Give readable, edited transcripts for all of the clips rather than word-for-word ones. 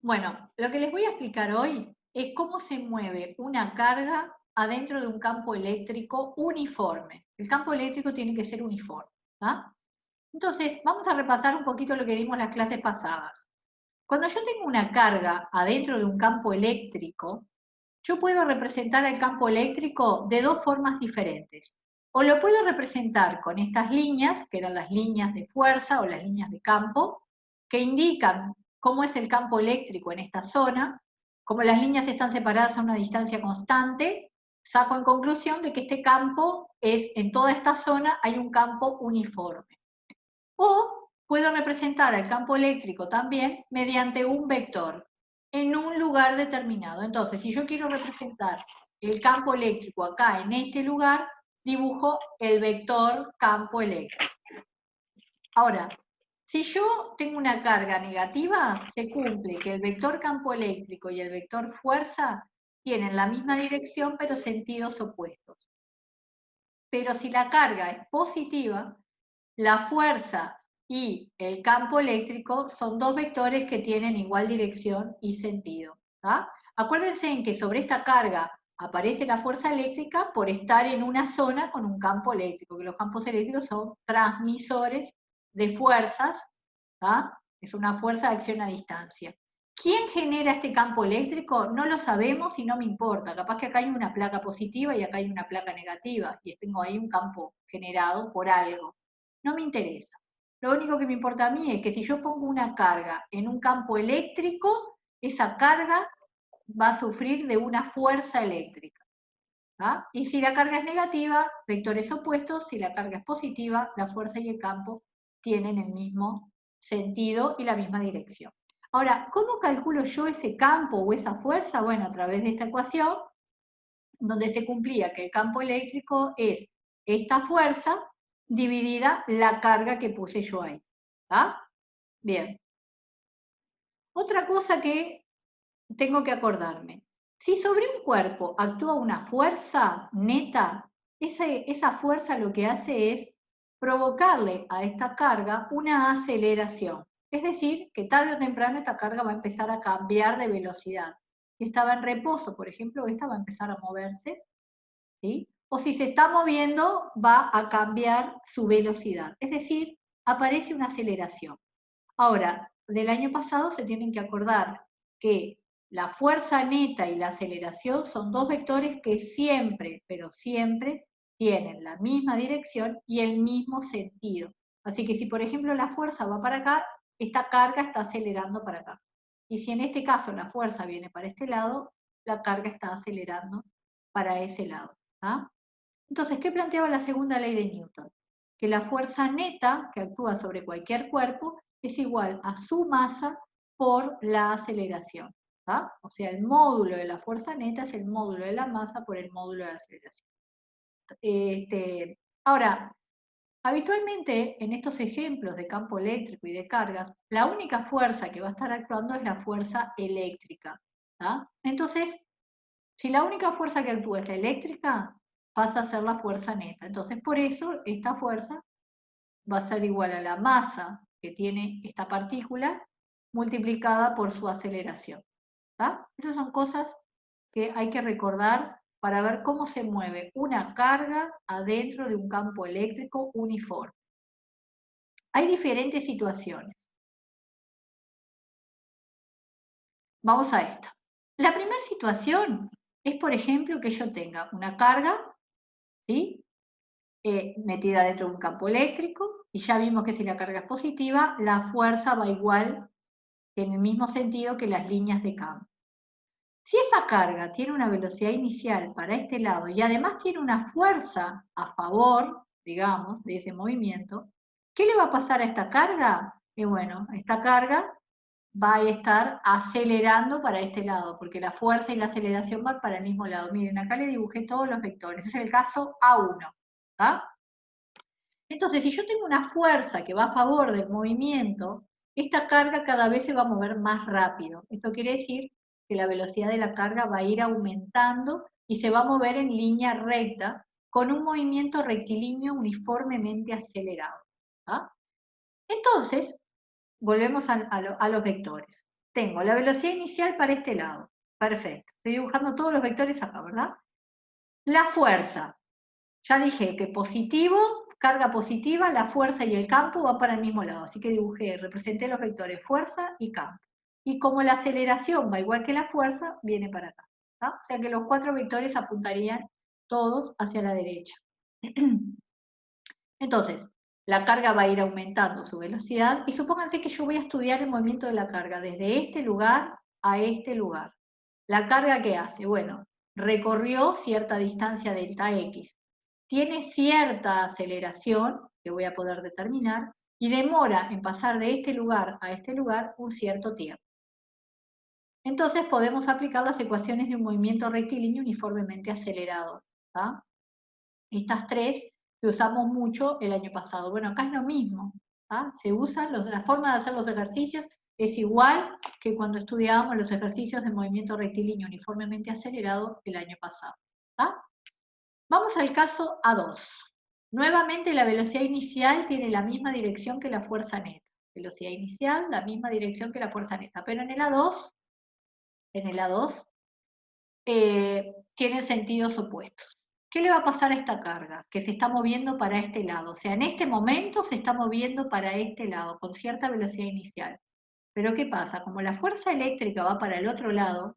Bueno, lo que les voy a explicar hoy es cómo se mueve una carga adentro de un campo eléctrico uniforme. El campo eléctrico tiene que ser uniforme. ¿Ah? Entonces, vamos a repasar un poquito lo que dimos en las clases pasadas. Cuando yo tengo una carga adentro de un campo eléctrico, yo puedo representar el campo eléctrico de dos formas diferentes. O lo puedo representar con estas líneas, que eran las líneas de fuerza o las líneas de campo, que indican cómo es el campo eléctrico en esta zona. Como las líneas están separadas a una distancia constante, saco en conclusión de que este campo es, en toda esta zona hay un campo uniforme. O puedo representar el campo eléctrico también mediante un vector en un lugar determinado. Entonces, si yo quiero representar el campo eléctrico acá en este lugar, dibujo el vector campo eléctrico. Ahora, si yo tengo una carga negativa, se cumple que el vector campo eléctrico y el vector fuerza tienen la misma dirección pero sentidos opuestos. Pero si la carga es positiva, la fuerza y el campo eléctrico son dos vectores que tienen igual dirección y sentido. ¿tá? Acuérdense en que sobre esta carga aparece la fuerza eléctrica por estar en una zona con un campo eléctrico, que los campos eléctricos son transmisores de fuerzas, ¿tá? Es una fuerza de acción a distancia. ¿Quién genera este campo eléctrico? No lo sabemos y no me importa. Capaz que acá hay una placa positiva y acá hay una placa negativa y tengo ahí un campo generado por algo. No me interesa. Lo único que me importa a mí es que si yo pongo una carga en un campo eléctrico, esa carga va a sufrir de una fuerza eléctrica. ¿tá? Y si la carga es negativa, vectores opuestos, si la carga es positiva, la fuerza y el campo tienen el mismo sentido y la misma dirección. Ahora, ¿cómo calculo yo ese campo o esa fuerza? Bueno, a través de esta ecuación, donde se cumplía que el campo eléctrico es esta fuerza dividida la carga que puse yo ahí. ¿tá? Bien. Otra cosa que tengo que acordarme. Si sobre un cuerpo actúa una fuerza neta, esa fuerza lo que hace es provocarle a esta carga una aceleración. Es decir, que tarde o temprano esta carga va a empezar a cambiar de velocidad. Si estaba en reposo, por ejemplo, esta va a empezar a moverse, ¿sí? O si se está moviendo, va a cambiar su velocidad. Es decir, aparece una aceleración. Ahora, del año pasado se tienen que acordar que la fuerza neta y la aceleración son dos vectores que siempre, pero siempre, tienen la misma dirección y el mismo sentido. Así que si, por ejemplo, la fuerza va para acá, esta carga está acelerando para acá. Y si en este caso la fuerza viene para este lado, la carga está acelerando para ese lado. ¿ah? Entonces, ¿qué planteaba la segunda ley de Newton? Que la fuerza neta que actúa sobre cualquier cuerpo es igual a su masa por la aceleración. ¿tá? O sea, el módulo de la fuerza neta es el módulo de la masa por el módulo de la aceleración. Ahora, habitualmente en estos ejemplos de campo eléctrico y de cargas, la única fuerza que va a estar actuando es la fuerza eléctrica. ¿tá? Entonces, si la única fuerza que actúa es la eléctrica, pasa a ser la fuerza neta. Entonces, por eso, esta fuerza va a ser igual a la masa que tiene esta partícula multiplicada por su aceleración. ¿tá? Esas son cosas que hay que recordar para ver cómo se mueve una carga adentro de un campo eléctrico uniforme. Hay diferentes situaciones. Vamos a esta. La primera situación es, por ejemplo, que yo tenga una carga, ¿sí? Metida dentro de un campo eléctrico, y ya vimos que si la carga es positiva, la fuerza va igual, en el mismo sentido que las líneas de campo. Si esa carga tiene una velocidad inicial para este lado y además tiene una fuerza a favor, digamos, de ese movimiento, ¿qué le va a pasar a esta carga? Y bueno, esta carga va a estar acelerando para este lado, porque la fuerza y la aceleración van para el mismo lado. Miren, acá le dibujé todos los vectores. Es el caso A1. ¿tá? Entonces, si yo tengo una fuerza que va a favor del movimiento, esta carga cada vez se va a mover más rápido. Esto quiere decir que la velocidad de la carga va a ir aumentando y se va a mover en línea recta con un movimiento rectilíneo uniformemente acelerado. ¿tá? Entonces, volvemos a los vectores. tengo la velocidad inicial para este lado. Perfecto. Estoy dibujando todos los vectores acá, ¿verdad? La fuerza. Ya dije que positivo, carga positiva, la fuerza y el campo van para el mismo lado. Así que dibujé, representé los vectores fuerza y campo. Y como la aceleración va igual que la fuerza, viene para acá. ¿tá? O sea que los 4 vectores apuntarían todos hacia la derecha. Entonces, la carga va a ir aumentando su velocidad y supónganse que yo voy a estudiar el movimiento de la carga desde este lugar a este lugar. ¿La carga qué hace? Bueno, recorrió cierta distancia delta X, tiene cierta aceleración, que voy a poder determinar, y demora en pasar de este lugar a este lugar un cierto tiempo. Entonces podemos aplicar las ecuaciones de un movimiento rectilíneo uniformemente acelerado. ¿tá? Estas tres que usamos mucho el año pasado. Bueno, acá es lo mismo. ¿tá? Se usan, la forma de hacer los ejercicios es igual que cuando estudiábamos los ejercicios de movimiento rectilíneo uniformemente acelerado el año pasado. ¿tá? Vamos al caso A2. Nuevamente la velocidad inicial tiene la misma dirección que la fuerza neta. Velocidad inicial, la misma dirección que la fuerza neta. Pero en el A2 tienen sentidos opuestos. ¿Qué le va a pasar a esta carga? Que se está moviendo para este lado. O sea, en este momento se está moviendo para este lado, con cierta velocidad inicial. Pero ¿qué pasa? Como la fuerza eléctrica va para el otro lado,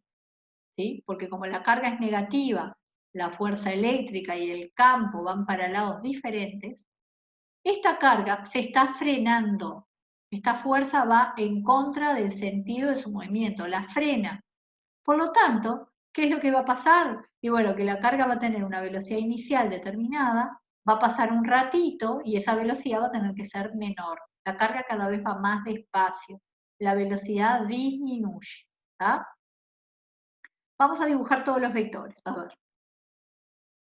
¿sí? Porque como la carga es negativa, la fuerza eléctrica y el campo van para lados diferentes, esta carga se está frenando. Esta fuerza va en contra del sentido de su movimiento, la frena. Por lo tanto, ¿qué es lo que va a pasar? Y bueno, que la carga va a tener una velocidad inicial determinada, va a pasar un ratito y esa velocidad va a tener que ser menor. La carga cada vez va más despacio, la velocidad disminuye. ¿tá? Vamos a dibujar todos los vectores, a ver.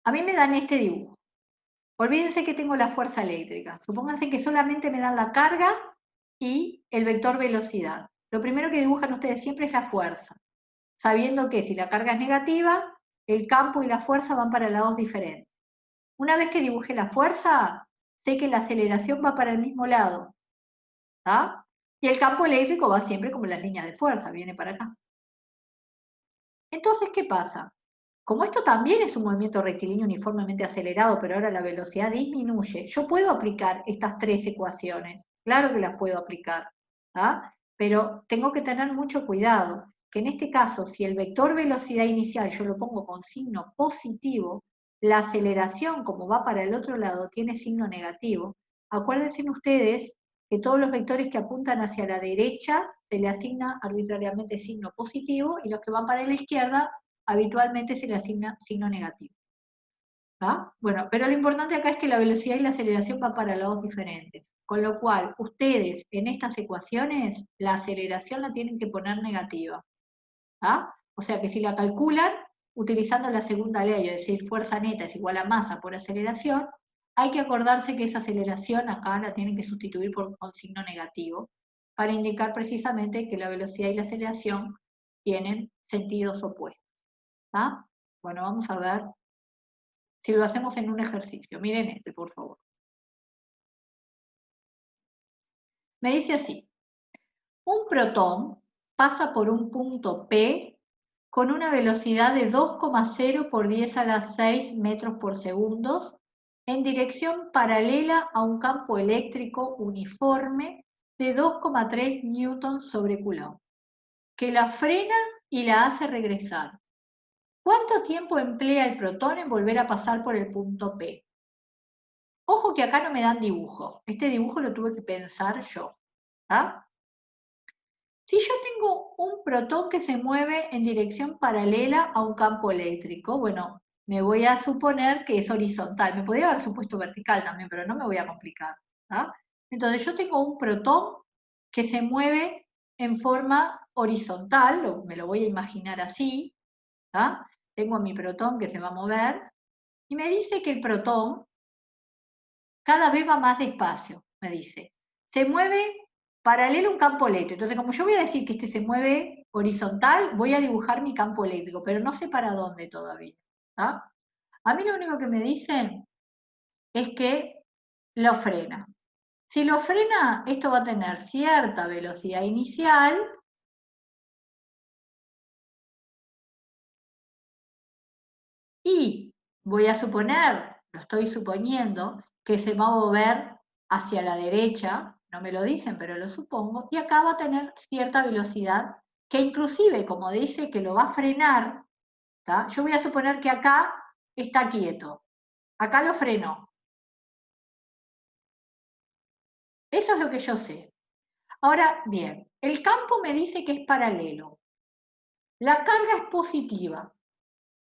A mí me dan este dibujo. Olvídense que tengo la fuerza eléctrica. Supónganse que solamente me dan la carga y el vector velocidad. Lo primero que dibujan ustedes siempre es la fuerza, sabiendo que si la carga es negativa, el campo y la fuerza van para lados diferentes. Una vez que dibuje la fuerza, sé que la aceleración va para el mismo lado. ¿tá? Y el campo eléctrico va siempre como las líneas de fuerza, viene para acá. Entonces, ¿qué pasa? Como esto también es un movimiento rectilíneo uniformemente acelerado, pero ahora la velocidad disminuye, yo puedo aplicar estas tres ecuaciones. Claro que las puedo aplicar, ¿tá? Pero tengo que tener mucho cuidado, que en este caso, si el vector velocidad inicial yo lo pongo con signo positivo, la aceleración, como va para el otro lado, tiene signo negativo. Acuérdense ustedes que todos los vectores que apuntan hacia la derecha se le asigna arbitrariamente signo positivo y los que van para la izquierda habitualmente se le asigna signo negativo. ¿tá? Bueno, pero lo importante acá es que la velocidad y la aceleración van para lados diferentes. Con lo cual, ustedes en estas ecuaciones, la aceleración la tienen que poner negativa. ¿tá? O sea que si la calculan, utilizando la segunda ley, es decir, fuerza neta es igual a masa por aceleración, hay que acordarse que esa aceleración acá la tienen que sustituir por un signo negativo, para indicar precisamente que la velocidad y la aceleración tienen sentidos opuestos. ¿tá? Bueno, vamos a ver si lo hacemos en un ejercicio. Miren este, por favor. Me dice así, un protón pasa por un punto P con una velocidad de 2,0 por 10 a la 6 metros por segundo en dirección paralela a un campo eléctrico uniforme de 2,3 newtons sobre coulomb, que la frena y la hace regresar. ¿Cuánto tiempo emplea el protón en volver a pasar por el punto P? Ojo que acá no me dan dibujo. Este dibujo lo tuve que pensar yo. ¿tá? Si yo tengo un protón que se mueve en dirección paralela a un campo eléctrico, bueno, me voy a suponer que es horizontal. Me podría haber supuesto vertical también, pero no me voy a complicar. ¿tá? Entonces yo tengo un protón que se mueve en forma horizontal, o me lo voy a imaginar así. ¿tá? Tengo a mi protón que se va a mover, y me dice que el protón cada vez va más despacio, me dice. Se mueve paralelo a un campo eléctrico. Entonces, como yo voy a decir que este se mueve horizontal, voy a dibujar mi campo eléctrico, pero no sé para dónde todavía. ¿tá? A mí lo único que me dicen es que lo frena. Si lo frena, esto va a tener cierta velocidad inicial Y voy a suponer, lo estoy suponiendo, que se va a mover hacia la derecha, no me lo dicen, pero lo supongo, y acá va a tener cierta velocidad, que inclusive, como dice que lo va a frenar, ¿tá? Yo voy a suponer que acá está quieto, acá lo freno. Eso es lo que yo sé. Ahora, bien, el campo me dice que es paralelo. La carga es positiva.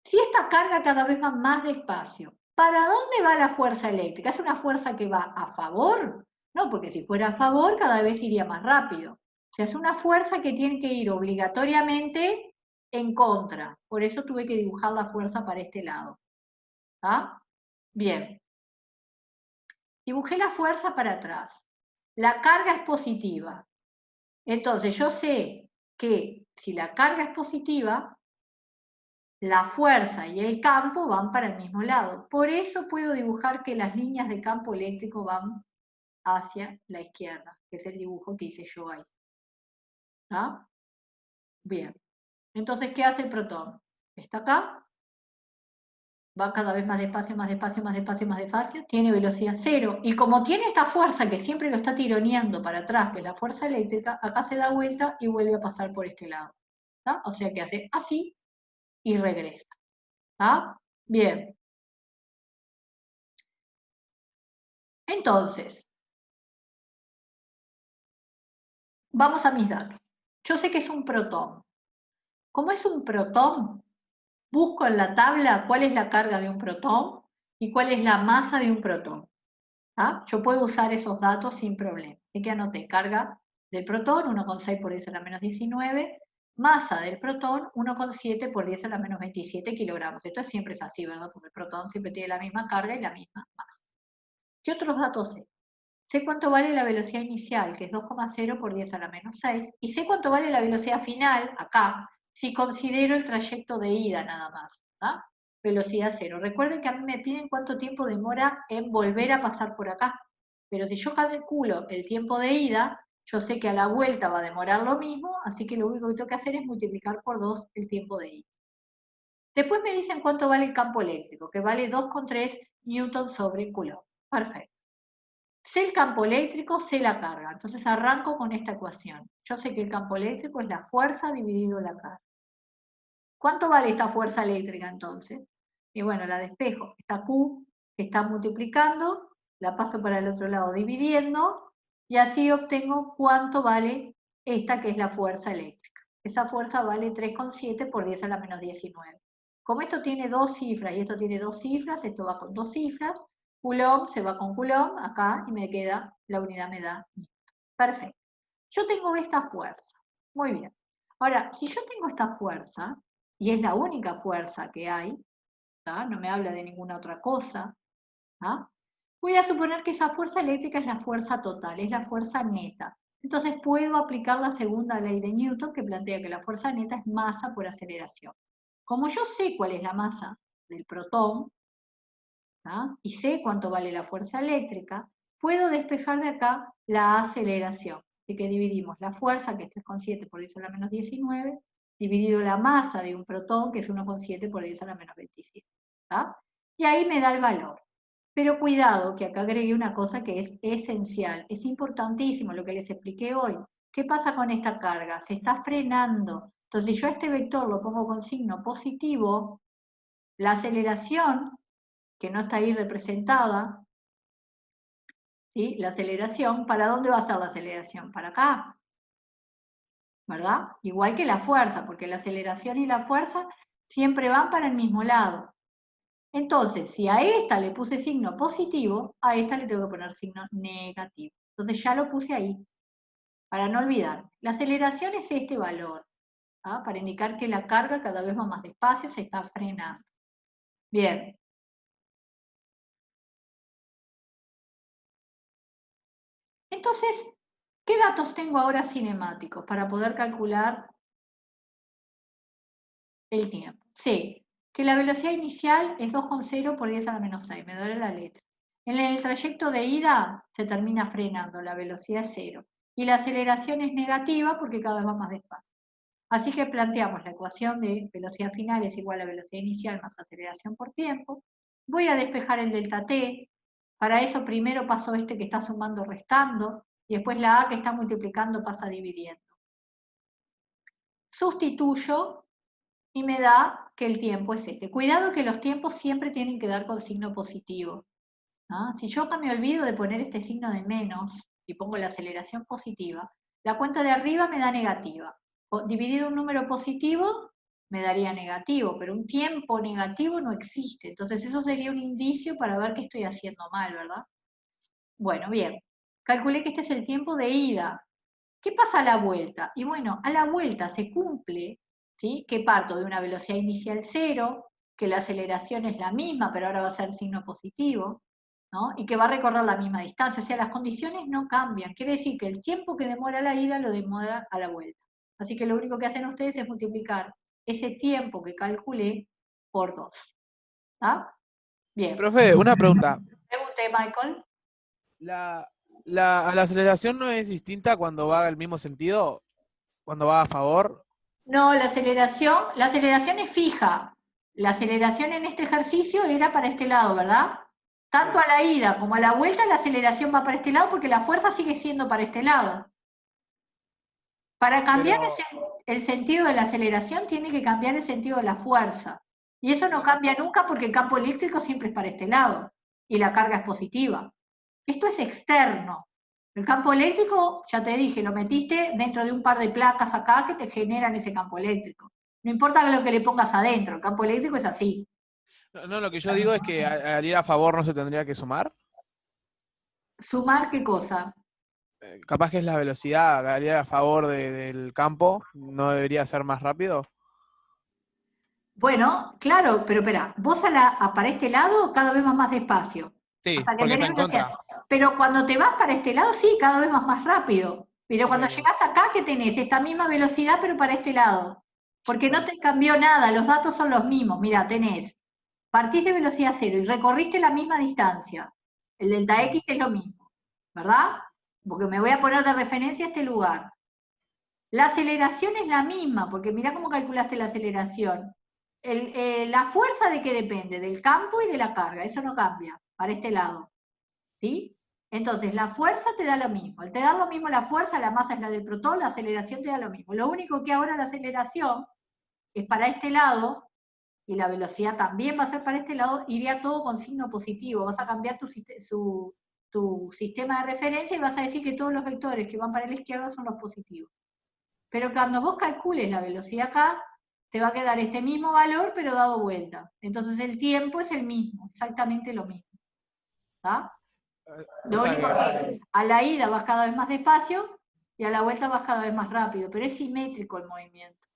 Si esta carga cada vez va más despacio, ¿para dónde va la fuerza eléctrica? ¿Es una fuerza que va a favor? No, porque si fuera a favor, cada vez iría más rápido. O sea, es una fuerza que tiene que ir obligatoriamente en contra. Por eso tuve que dibujar la fuerza para este lado. ¿Ah? Bien. Dibujé la fuerza para atrás. La carga es positiva. Entonces, yo sé que si la carga es positiva, la fuerza y el campo van para el mismo lado. Por eso puedo dibujar que las líneas de campo eléctrico van hacia la izquierda, que es el dibujo que hice yo ahí. ¿Ah? Bien. Entonces, ¿qué hace el protón? Está acá, va cada vez más despacio, más despacio, más despacio, más despacio, tiene velocidad cero. Y como tiene esta fuerza que siempre lo está tironeando para atrás, que es la fuerza eléctrica, acá se da vuelta y vuelve a pasar por este lado. ¿Ah? O sea que hace así y regresa. ¿Ah? Bien. Entonces, vamos a mis datos. Yo sé que es un protón. Como es un protón, busco en la tabla cuál es la carga de un protón y cuál es la masa de un protón. ¿Ah? Yo puedo usar esos datos sin problema. Así que anoté carga del protón, 1,6 por 10 a la menos 19, masa del protón, 1,7 por 10 a la menos 27 kilogramos. Esto siempre es así, ¿verdad? Porque el protón siempre tiene la misma carga y la misma masa. ¿Qué otros datos sé? Sé cuánto vale la velocidad inicial, que es 2,0 por 10 a la menos 6, y sé cuánto vale la velocidad final, acá, si considero el trayecto de ida nada más, ¿ah? Velocidad cero. Recuerden que a mí me piden cuánto tiempo demora en volver a pasar por acá, pero si yo calculo el tiempo de ida, yo sé que a la vuelta va a demorar lo mismo, así que lo único que tengo que hacer es multiplicar por 2 el tiempo de ida. Después me dicen cuánto vale el campo eléctrico, que vale 2,3 newton sobre coulomb. Perfecto. Sé el campo eléctrico, sé la carga. Entonces arranco con esta ecuación. Yo sé que el campo eléctrico es la fuerza dividido la carga. ¿Cuánto vale esta fuerza eléctrica entonces? Y bueno, la despejo. Esta Q está multiplicando, la paso para el otro lado dividiendo, y así obtengo cuánto vale esta que es la fuerza eléctrica. Esa fuerza vale 3,7 por 10 a la menos 19. Como esto tiene dos cifras y esto tiene dos cifras, esto va con dos cifras, Coulomb se va con Coulomb acá y me queda, la unidad me da. Perfecto. Yo tengo esta fuerza. Muy bien. Ahora, si yo tengo esta fuerza, y es la única fuerza que hay, ¿tá? No me habla de ninguna otra cosa, ¿tá? Voy a suponer que esa fuerza eléctrica es la fuerza total, es la fuerza neta. Entonces puedo aplicar la segunda ley de Newton que plantea que la fuerza neta es masa por aceleración. Como yo sé cuál es la masa del protón, ¿tá? Y sé cuánto vale la fuerza eléctrica, puedo despejar de acá la aceleración. Así que dividimos la fuerza, que es 3,7 por 10 a la menos 19, dividido la masa de un protón, que es 1,7 por 10 a la menos 27. ¿Tá? Y ahí me da el valor. Pero cuidado, que acá agregué una cosa que es esencial, es importantísimo lo que les expliqué hoy. ¿Qué pasa con esta carga? Se está frenando. Entonces, si yo a este vector lo pongo con signo positivo, la aceleración, que no está ahí representada, ¿sí? La aceleración, ¿para dónde va a ser la aceleración? Para acá, ¿verdad? Igual que la fuerza, porque la aceleración y la fuerza siempre van para el mismo lado. Entonces, si a esta le puse signo positivo, a esta le tengo que poner signo negativo. Entonces ya lo puse ahí, para no olvidar. La aceleración es este valor, ¿ah? Para indicar que la carga cada vez va más despacio, se está frenando. Bien. Entonces, ¿qué datos tengo ahora cinemáticos para poder calcular el tiempo? Sé que la velocidad inicial es 2,0 por 10 a la menos 6, me duele la letra. En el trayecto de ida se termina frenando, la velocidad es cero. Y la aceleración es negativa porque cada vez va más despacio. Así que planteamos la ecuación de velocidad final es igual a velocidad inicial más aceleración por tiempo. Voy a despejar el delta t. Para eso primero paso este que está sumando restando, y después la a que está multiplicando pasa dividiendo. Sustituyo y me da que el tiempo es este. Cuidado que los tiempos siempre tienen que dar con signo positivo, ¿no? Si yo me olvido de poner este signo de menos y pongo la aceleración positiva, la cuenta de arriba me da negativa. Dividir un número positivo me daría negativo, pero un tiempo negativo no existe. Entonces eso sería un indicio para ver que estoy haciendo mal, ¿verdad? Bueno, bien. Calculé que este es el tiempo de ida. ¿Qué pasa a la vuelta? Y bueno, a la vuelta se cumple, ¿sí? Que parto de una velocidad inicial 0, que la aceleración es la misma, pero ahora va a ser signo positivo, ¿no? Y que va a recorrer la misma distancia. O sea, las condiciones no cambian. Quiere decir que el tiempo que demora la ida lo demora a la vuelta. Así que lo único que hacen ustedes es multiplicar ese tiempo que calculé por 2. ¿Está? Bien. Profe, una pregunta. Pregunté, Michael. ¿La, la aceleración no es distinta cuando va al mismo sentido? ¿Cuando va a favor? No, la aceleración es fija. La aceleración en este ejercicio era para este lado, ¿verdad? Tanto Sí. a la ida como a la vuelta la aceleración va para este lado porque la fuerza sigue siendo para este lado. Para cambiar Pero, el sentido de la aceleración tiene que cambiar el sentido de la fuerza. Y eso no pero no, cambia nunca porque el campo eléctrico siempre es para este lado y la carga es positiva. Esto es externo. El campo eléctrico, ya te dije, lo metiste dentro de un par de placas acá que te generan ese campo eléctrico. No importa lo que le pongas adentro, el campo eléctrico es así. no, lo que yo digo es que al ir a favor no se tendría que sumar. ¿Sumar qué cosa? Capaz que es la velocidad, al ir a favor del campo, ¿no debería ser más rápido? Bueno, claro, pero espera, vos para este lado cada vez vas más despacio, Sí, hasta que porque está tenés en velocidad. contra. Pero cuando te vas para este llegado, sí, cada vez vas más rápido. Pero Ok, cuando llegás acá, ¿qué tenés? Esta misma velocidad, pero para este lado. Porque no sí, te cambió nada, los datos son los mismos. Mira, partís de velocidad cero y recorriste la misma distancia. El delta sí. X es lo mismo, ¿verdad? Porque me voy a poner de referencia a este lugar. La aceleración es la misma, porque mirá cómo calculaste la aceleración. La fuerza de qué depende, del campo y de la carga, eso no cambia, para este lado. ¿Sí? Entonces, la fuerza te da lo mismo. Al te da lo mismo la fuerza, la masa es la del protón, la aceleración te da lo mismo. Lo único que ahora la aceleración es para este lado, y la velocidad también va a ser para este lado, iría todo con signo positivo. Vas a cambiar tu sistema de referencia y vas a decir que todos los vectores que van para la izquierda son los positivos. Pero cuando vos calcules la velocidad acá, te va a quedar este mismo valor, pero dado vuelta. Entonces el tiempo es el mismo, exactamente lo mismo. ¿Está? O Lo sea único que, que a la ida vas cada vez más despacio y a la vuelta vas cada vez más rápido, pero es simétrico el movimiento.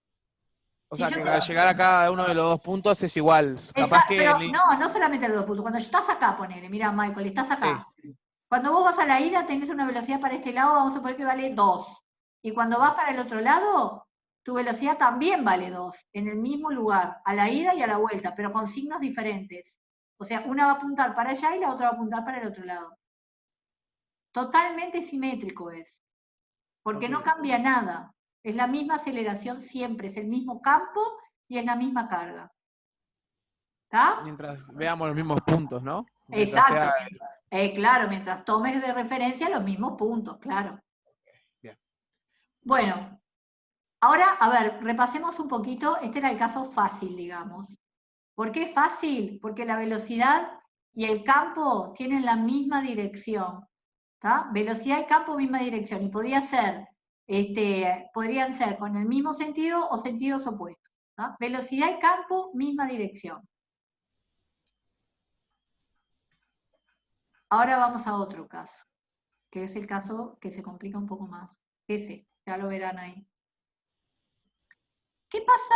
Si yo al llegar a cada uno de los dos puntos es igual. Capaz que... pero no solamente los dos puntos. Cuando estás acá, ponele, mira Michael, estás Sí, acá. Cuando vos vas a la ida tenés una velocidad para este lado, vamos a poner que vale 2. Y cuando vas para el otro lado, tu velocidad también vale 2, en el mismo lugar, a la ida y a la vuelta, pero con signos diferentes. O sea, una va a apuntar para allá y la otra va a apuntar para el otro lado. Totalmente simétrico es, porque ok. no cambia nada. Es la misma aceleración siempre, es el mismo campo y es la misma carga. ¿Está? Mientras veamos los mismos puntos, ¿no? Mientras Exacto. sea... Claro, mientras tomes de referencia los mismos puntos, claro. Bien. Bueno, ahora, a ver, repasemos un poquito. Este era el caso fácil, digamos. ¿Por qué fácil? Porque la velocidad y el campo tienen la misma dirección. ¿Tá? Velocidad y campo, misma dirección. Y podrían ser con el mismo sentido o sentidos opuestos. ¿Tá? Velocidad y campo, misma dirección. Ahora vamos a otro caso, que es el caso que se complica un poco más. Ese, ya lo verán ahí. ¿Qué pasa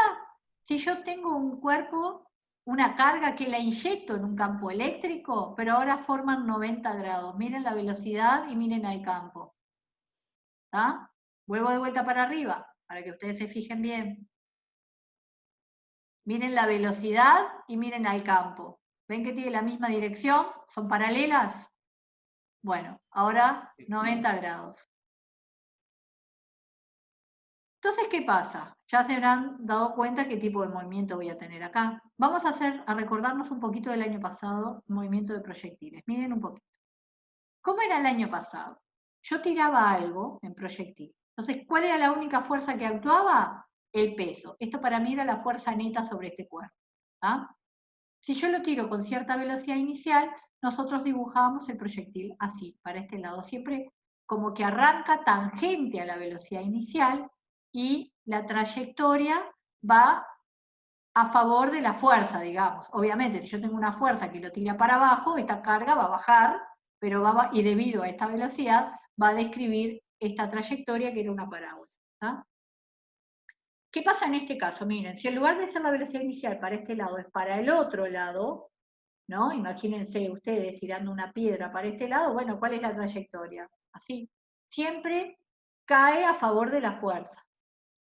si yo tengo un cuerpo, una carga que la inyecto en un campo eléctrico, pero ahora forman 90 grados? Miren la velocidad y miren al campo. ¿Tá? Vuelvo de vuelta para arriba, para que ustedes se fijen bien. Miren la velocidad y miren al campo. ¿Ven que tiene la misma dirección? ¿Son paralelas? Bueno, ahora 90 grados. Entonces, ¿qué pasa? Ya se habrán dado cuenta qué tipo de movimiento voy a tener acá. Vamos a recordarnos un poquito del año pasado, movimiento de proyectiles. Miren un poquito. ¿Cómo era el año pasado? Yo tiraba algo en proyectil. Entonces, ¿cuál era la única fuerza que actuaba? El peso. Esto para mí era la fuerza neta sobre este cuerpo. ¿Ah? Si yo lo tiro con cierta velocidad inicial, nosotros dibujábamos el proyectil así, para este lado. Siempre como que arranca tangente a la velocidad inicial y la trayectoria va a favor de la fuerza, digamos. Obviamente, si yo tengo una fuerza que lo tira para abajo, esta carga va a bajar, pero y debido a esta velocidad va a describir esta trayectoria que era una parábola. ¿Tá? ¿Qué pasa en este caso? Miren, si en lugar de ser la velocidad inicial para este lado es para el otro lado, ¿no? Imagínense ustedes tirando una piedra para este lado, bueno, ¿cuál es la trayectoria? Así. Siempre cae a favor de la fuerza.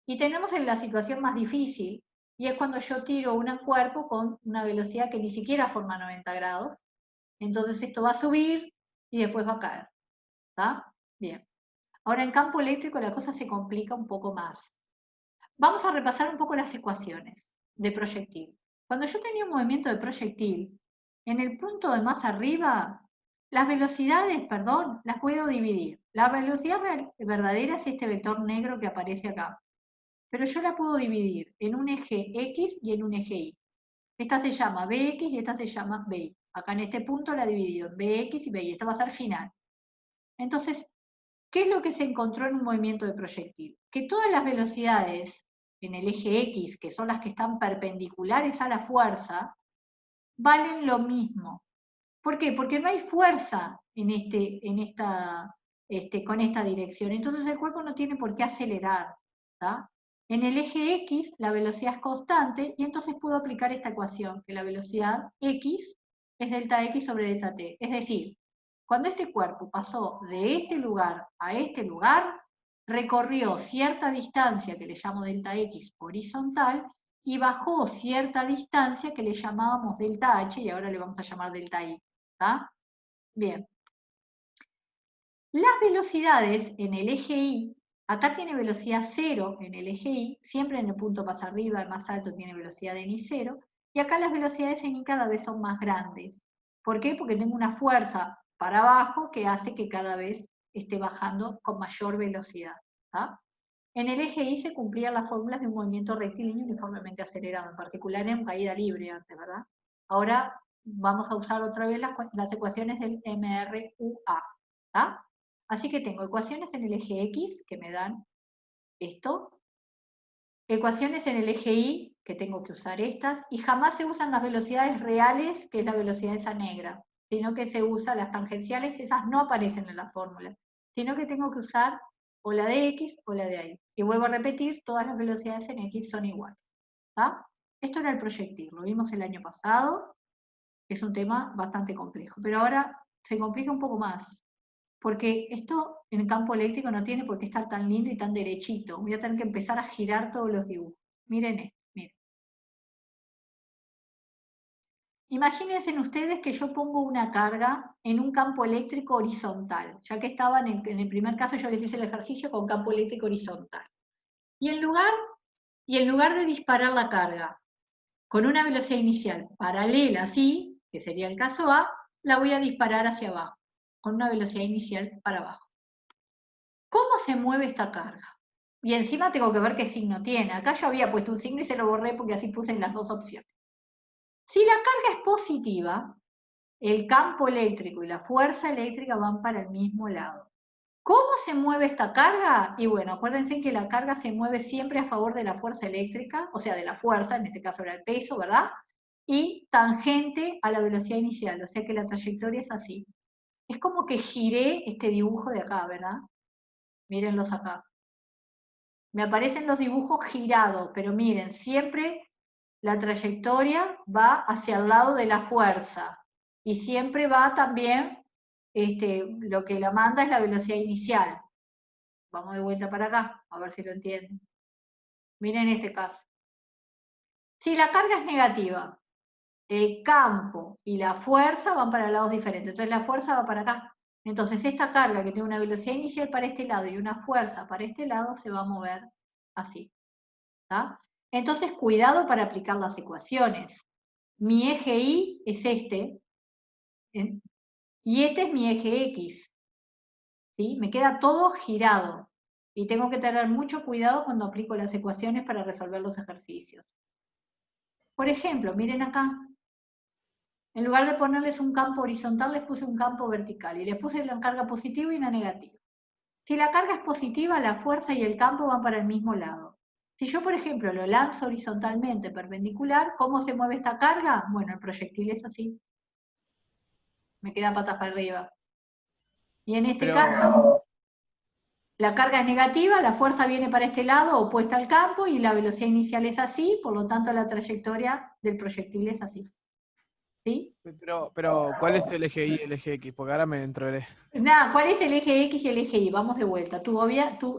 Y tenemos en la situación más difícil, y es cuando yo tiro un cuerpo con una velocidad que ni siquiera forma 90 grados. Entonces esto va a subir y después va a caer. ¿Está? Bien. Ahora en campo eléctrico la cosa se complica un poco más. Vamos a repasar un poco las ecuaciones de proyectil. Cuando yo tenía un movimiento de proyectil, en el punto de más arriba, las velocidades, perdón, las puedo dividir. La velocidad verdadera es este vector negro que aparece acá. Pero yo la puedo dividir en un eje X y en un eje Y. Esta se llama BX y esta se llama BY. Acá en este punto la he dividido en BX y BY. Esta va a ser final. Entonces, ¿qué es lo que se encontró en un movimiento de proyectil? Que todas las velocidades en el eje X, que son las que están perpendiculares a la fuerza, valen lo mismo. ¿Por qué? Porque no hay fuerza con esta dirección. Entonces el cuerpo no tiene por qué acelerar. ¿Tá? En el eje X la velocidad es constante y entonces puedo aplicar esta ecuación, que la velocidad X es delta X sobre delta T. Es decir, cuando este cuerpo pasó de este lugar a este lugar, recorrió cierta distancia que le llamo delta X horizontal y bajó cierta distancia que le llamábamos delta H y ahora le vamos a llamar delta Y. ¿Tá? Bien. Las velocidades en el eje Y, acá tiene velocidad 0 en el eje Y, siempre en el punto más arriba, el más alto tiene velocidad en I 0, y acá las velocidades en I cada vez son más grandes. ¿Por qué? Porque tengo una fuerza para abajo que hace que cada vez esté bajando con mayor velocidad. ¿Tá? En el eje Y se cumplían las fórmulas de un movimiento rectilíneo uniformemente acelerado, en particular en caída libre antes, ¿verdad? Ahora vamos a usar otra vez las ecuaciones del MRUA. ¿Tá? Así que tengo ecuaciones en el eje X, que me dan esto, ecuaciones en el eje Y, que tengo que usar estas, y jamás se usan las velocidades reales, que es la velocidad esa negra, sino que se usan las tangenciales, esas no aparecen en la fórmula, sino que tengo que usar o la de X o la de Y. Y vuelvo a repetir, todas las velocidades en X son iguales. ¿Tá? Esto era el proyectil, lo vimos el año pasado, es un tema bastante complejo, pero ahora se complica un poco más. Porque esto en el campo eléctrico no tiene por qué estar tan lindo y tan derechito. Voy a tener que empezar a girar todos los dibujos. Miren esto, miren. Imagínense ustedes que yo pongo una carga en un campo eléctrico horizontal, ya que estaba en el primer caso yo les hice el ejercicio con campo eléctrico horizontal. Y en lugar de disparar la carga con una velocidad inicial paralela así, que sería el caso A, la voy a disparar hacia abajo, con una velocidad inicial para abajo. ¿Cómo se mueve esta carga? Y encima tengo que ver qué signo tiene. Acá yo había puesto un signo y se lo borré porque así puse en las dos opciones. Si la carga es positiva, el campo eléctrico y la fuerza eléctrica van para el mismo lado. ¿Cómo se mueve esta carga? Y bueno, acuérdense que la carga se mueve siempre a favor de la fuerza eléctrica, o sea, de la fuerza, en este caso era el peso, ¿verdad? Y tangente a la velocidad inicial, o sea que la trayectoria es así. Es como que giré este dibujo de acá, ¿verdad? Mírenlos acá. Me aparecen los dibujos girados, pero miren, siempre la trayectoria va hacia el lado de la fuerza y siempre va también, lo que la manda es la velocidad inicial. Vamos de vuelta para acá, a ver si lo entienden. Miren este caso. Si la carga es negativa, el campo y la fuerza van para lados diferentes, entonces la fuerza va para acá. Entonces esta carga que tiene una velocidad inicial para este lado y una fuerza para este lado se va a mover así. ¿Tá? Entonces, cuidado para aplicar las ecuaciones. Mi eje Y es este, ¿eh? Y este es mi eje X. ¿Sí? Me queda todo girado. Y tengo que tener mucho cuidado cuando aplico las ecuaciones para resolver los ejercicios. Por ejemplo, miren acá. En lugar de ponerles un campo horizontal, les puse un campo vertical. Y les puse la carga positiva y la negativa. Si la carga es positiva, la fuerza y el campo van para el mismo lado. Si yo, por ejemplo, lo lanzo horizontalmente perpendicular, ¿cómo se mueve esta carga? Bueno, el proyectil es así. Me queda patas para arriba. Y en este Pero, caso, la carga es negativa, la fuerza viene para este lado, opuesta al campo, y la velocidad inicial es así, por lo tanto la trayectoria del proyectil es así. ¿Sí? pero, ¿cuál es el eje Y y el eje X? Porque ahora me entraré. Nada, ¿cuál es el eje X y el eje Y? Vamos de vuelta.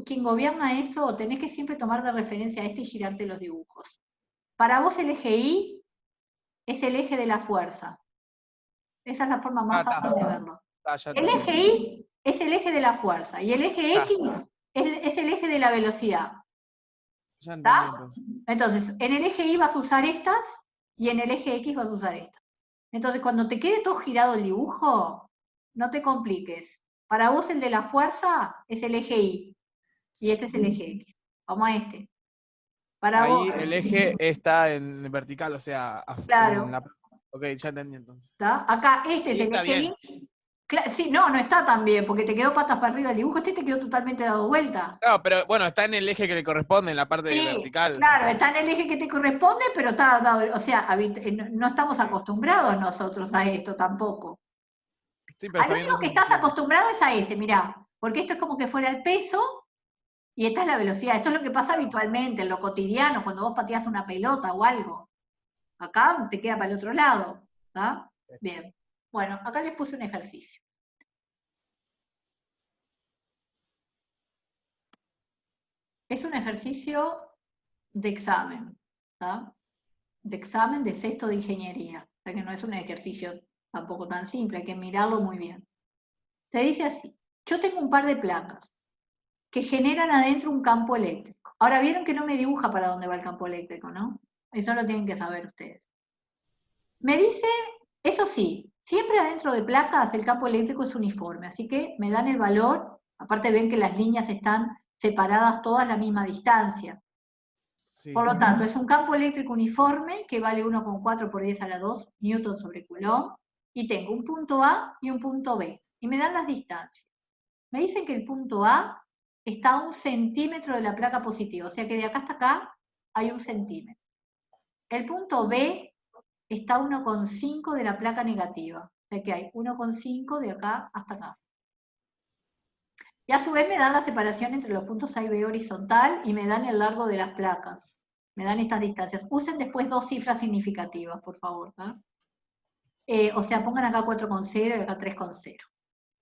Quien gobierna eso, tenés que siempre tomar de referencia a este y girarte los dibujos. Para vos el eje Y es el eje de la fuerza. Esa es la forma más fácil de verlo. Ya El entendí eje entonces. Y es el eje de la fuerza y el eje Ta, X es el eje de la velocidad. ya entendí ¿Está? entonces. Entonces, en el eje Y vas a usar estas y en el eje X vas a usar estas. Entonces, cuando te quede todo girado el dibujo, no te compliques. Para vos el de la fuerza es el eje Y y Sí. este es el eje X. Vamos a este. Para vos, Ahí el eje está en vertical, o sea, en claro, la... Ok, ya entendí entonces. ¿está? Acá este es Ahí el está eje bien. Y. Sí, no, no está tan bien, porque te quedó patas para arriba el dibujo, este te quedó totalmente dado vuelta. Claro, pero bueno, está en el eje que le corresponde, en la parte Sí, vertical. claro, está en el eje que te corresponde, pero está dado, o sea, no estamos Sí, acostumbrados nosotros a esto tampoco. sí, pero Al sabiendo único eso que se estás entiende. acostumbrado es a este, mirá, porque esto es como que fuera el peso y esta es la velocidad. Esto es lo que pasa Claro. habitualmente, en lo cotidiano, cuando vos pateás una pelota o algo. Acá te queda para el otro lado, ¿está? Bien. Bueno, acá les puse un ejercicio. Es un ejercicio de examen, ¿está? De examen de sexto de ingeniería. O sea que no es un ejercicio tampoco tan simple, hay que mirarlo muy bien. Te dice así, yo tengo un par de placas que generan adentro un campo eléctrico. Ahora, vieron que no me dibuja para dónde va el campo eléctrico, ¿no? Eso lo tienen que saber ustedes. Me dice, eso sí, siempre adentro de placas el campo eléctrico es uniforme, así que me dan el valor, aparte ven que las líneas están separadas todas a la misma distancia. Por Sí. lo tanto, es un campo eléctrico uniforme que vale 1,4 por 10 a la 2 newton sobre coulomb, y tengo un punto A y un punto B, y me dan las distancias. Me dicen que el punto A está a 1 centímetro de la placa positiva, o sea que de acá hasta acá hay 1 centímetro. El punto B está a 1,5 de la placa negativa, o sea que hay 1,5 de acá hasta acá. Y a su vez me dan la separación entre los puntos A y B horizontal y me dan el largo de las placas. Me dan estas distancias. Usen después dos cifras significativas, por favor. O sea, pongan acá 4,0 y acá 3,0.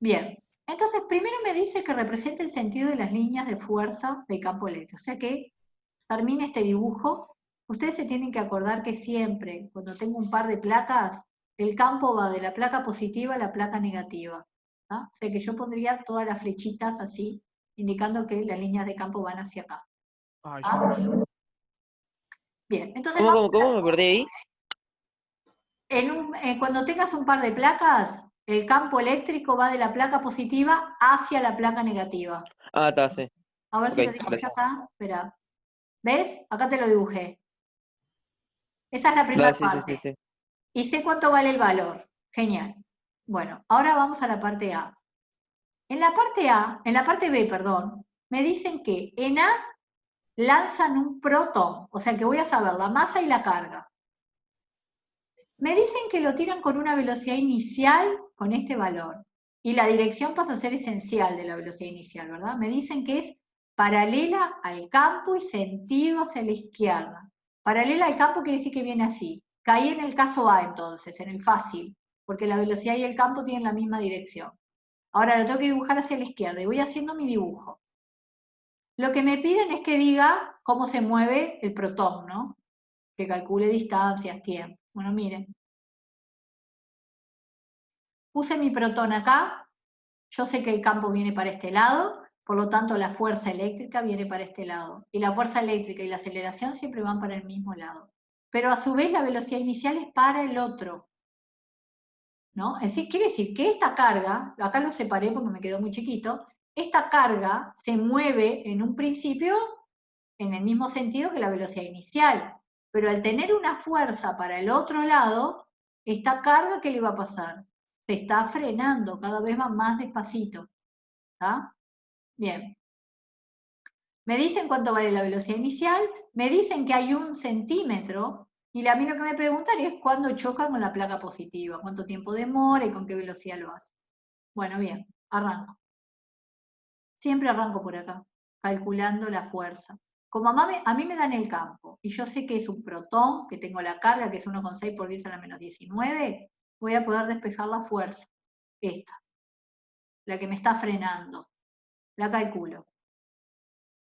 Bien. Entonces, primero me dice que representa el sentido de las líneas de fuerza del campo eléctrico. O sea que termine este dibujo. Ustedes se tienen que acordar que siempre, cuando tengo un par de placas, el campo va de la placa positiva a la placa negativa. ¿No? O sea que yo pondría todas las flechitas así, indicando que las líneas de campo van hacia acá. Ay, ya ¿Ah? entendí. Bien, entonces ¿Cómo, vamos cómo, cómo? Me perdí ahí. cuando tengas un par de placas, el campo eléctrico va de la placa positiva hacia la placa negativa. Ah, está, sí. A ver Ok, si lo dibujé gracias. acá. Espera. ¿Ves? Acá te lo dibujé. Esa es la Dale, primera sí, sí, sí, parte. sí. Y sé cuánto vale el valor. Genial. Bueno, ahora vamos a la parte A. En la parte B, perdón, me dicen que en A lanzan un protón, o sea que voy a saber la masa y la carga. Me dicen que lo tiran con una velocidad inicial con este valor. Y la dirección pasa a ser esencial de la velocidad inicial, ¿verdad? Me dicen que es paralela al campo y sentido hacia la izquierda. Paralela al campo quiere decir que viene así. Caí en el caso A entonces, en el fácil, porque la velocidad y el campo tienen la misma dirección. Ahora lo tengo que dibujar hacia la izquierda y voy haciendo mi dibujo. Lo que me piden es que diga cómo se mueve el protón, ¿no? Que calcule distancias, tiempo. Bueno, miren. Puse mi protón acá, yo sé que el campo viene para este lado, Por lo tanto, la fuerza eléctrica viene para este lado. Y la fuerza eléctrica y la aceleración siempre van para el mismo lado. Pero a su vez la velocidad inicial es para el otro. ¿No? Es decir, quiere decir que esta carga, acá lo separé porque me quedó muy chiquito, esta carga se mueve en un principio en el mismo sentido que la velocidad inicial. Pero al tener una fuerza para el otro lado, esta carga, ¿qué le va a pasar? Se está frenando, cada vez va más despacito. ¿Está? Bien. Me dicen cuánto vale la velocidad inicial, me dicen que hay 1 centímetro, y a mí lo que me preguntaría es cuándo choca con la placa positiva, cuánto tiempo demora y con qué velocidad lo hace. Bueno, bien, arranco. Siempre arranco por acá, calculando la fuerza. Como a mí me dan el campo, y yo sé que es un protón, que tengo la carga, que es 1,6 por 10 a la menos 19, voy a poder despejar la fuerza. Esta, la que me está frenando. La calculo.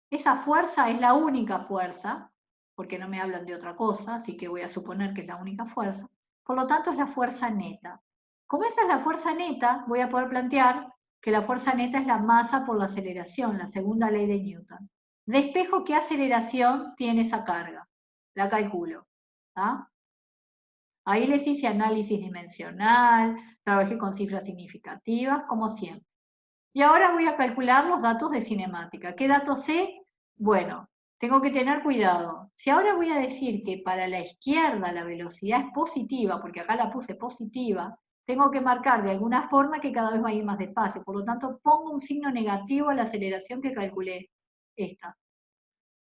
Esa fuerza es la única fuerza, porque no me hablan de otra cosa, así que voy a suponer que es la única fuerza. Por lo tanto, es la fuerza neta. Como esa es la fuerza neta, voy a poder plantear que la fuerza neta es la masa por la aceleración, la segunda ley de Newton. Despejo qué aceleración tiene esa carga. La calculo. ¿Ah? Ahí les hice análisis dimensional, trabajé con cifras significativas, como siempre. Y ahora voy a calcular los datos de cinemática. ¿Qué datos sé? Bueno, tengo que tener cuidado. Si ahora voy a decir que para la izquierda la velocidad es positiva, porque acá la puse positiva, tengo que marcar de alguna forma que cada vez va a ir más despacio. Por lo tanto, pongo un signo negativo a la aceleración que calculé. Esta.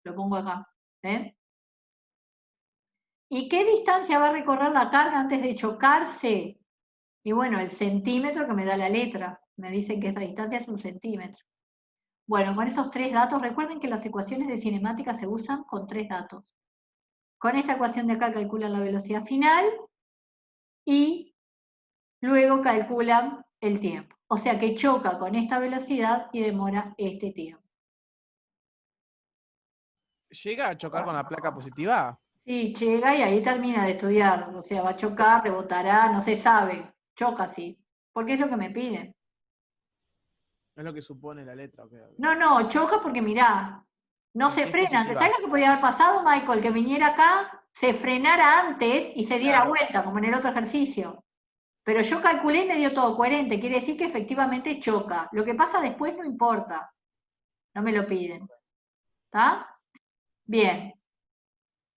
Lo pongo acá. ¿Eh? ¿Y qué distancia va a recorrer la carga antes de chocarse? Y bueno, el centímetro que me da la letra. Me dicen que esa distancia es 1 centímetro. Bueno, con esos 3 datos, recuerden que las ecuaciones de cinemática se usan con 3 datos. Con esta ecuación de acá calculan la velocidad final y luego calculan el tiempo. O sea que choca con esta velocidad y demora este tiempo. ¿Llega a chocar con la placa positiva? Sí, llega y ahí termina de estudiar. O sea, va a chocar, rebotará, no se sabe. Choca, sí. Porque es lo que me piden. Es lo que supone la letra. Okay. No, no, choca porque mirá, no Y se si es frena. positiva. ¿Sabes lo que podía haber pasado, Michael? Que viniera acá, se frenara antes y se diera Claro. vuelta, como en el otro ejercicio. Pero yo calculé y me dio todo coherente. Quiere decir que efectivamente choca. Lo que pasa después no importa. No me lo piden. ¿Está? Bien.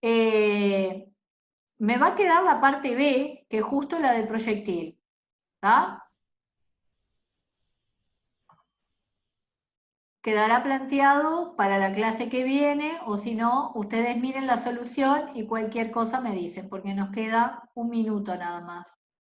Me va a quedar la parte B, que es justo la del proyectil. ¿Está? Quedará planteado para la clase que viene, o si no, ustedes miren la solución y cualquier cosa me dicen, porque nos queda 1 minuto nada más.